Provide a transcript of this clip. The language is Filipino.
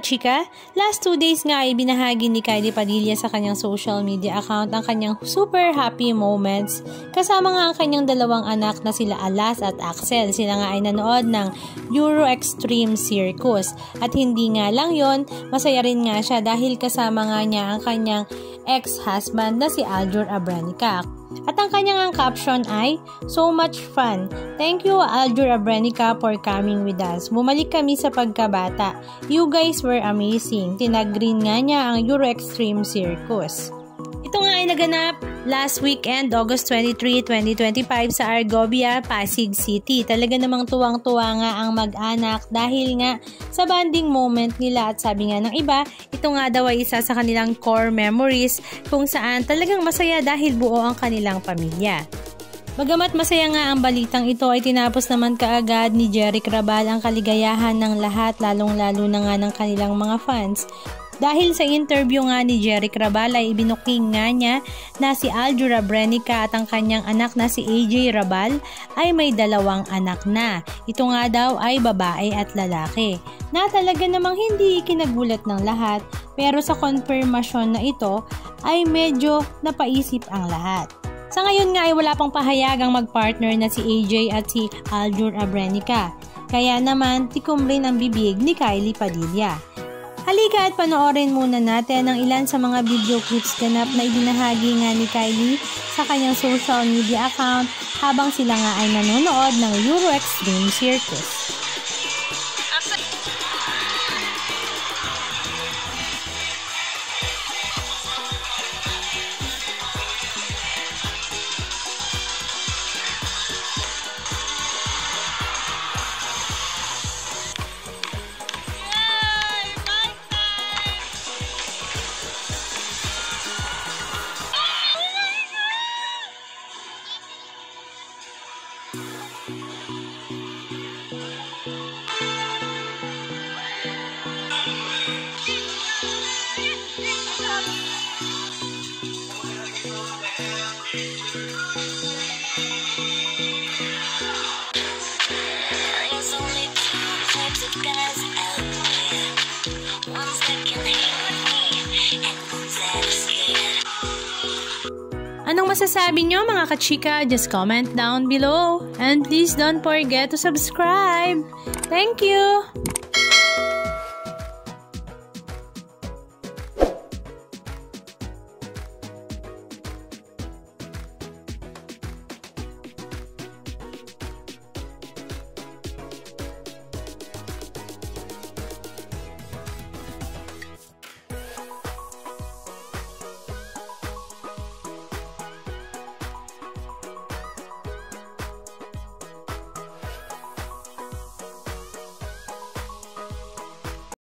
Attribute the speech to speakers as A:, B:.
A: Chika, last 2 days nga ay binahagi ni Kylie Padilla sa kanyang social media account ang kanyang super happy moments kasama nga ang kanyang 2 anak na sila Alas at Axel. Sila nga ay nanood ng Euro Extreme Circus at hindi nga lang yon, masaya rin nga siya dahil kasama nga niya ang kanyang ex-husband na si Aljur Abrenica. At ang kanyang caption ay, "So much fun. Thank you Aljur Abrenica for coming with us. Bumalik kami sa pagkabata. You guys were amazing." Tinag-green nga niya ang Euro Extreme Circus. Ito nga ay naganap last weekend, August 23, 2025 sa Argovia, Pasig City. Talaga namang tuwang-tuwa nga ang mag-anak dahil nga sa bonding moment nila at sabi nga ng iba, ito nga daw ay isa sa kanilang core memories kung saan talagang masaya dahil buo ang kanilang pamilya. Bagamat masaya nga ang balitang ito ay tinapos naman kaagad ni Jeric Rabal ang kaligayahan ng lahat lalong-lalo na nga ng kanilang mga fans. Dahil sa interview nga ni Jeric Rabal ay ibinuking nga niya na si Aljur Abrenica at ang kanyang anak na si AJ Rabal ay may 2 anak na. Ito nga daw ay babae at lalaki. Na talaga namang hindi ikinagulat ng lahat pero sa confirmation na ito ay medyo napaisip ang lahat. Sa ngayon nga ay wala pang pahayagang magpartner na si AJ at si Aljur Abrenica. Kaya naman tikom rin ang bibig ni Kylie Padilla. Halika at panoorin muna natin ang ilan sa mga video clips ganap na ibinahagi nga ni Kylie sa kanyang social media account habang sila nga ay nanonood ng Euro Extreme Circus. Anong masasabi nyo mga kachika? Just comment down below. And please don't forget to subscribe. Thank you!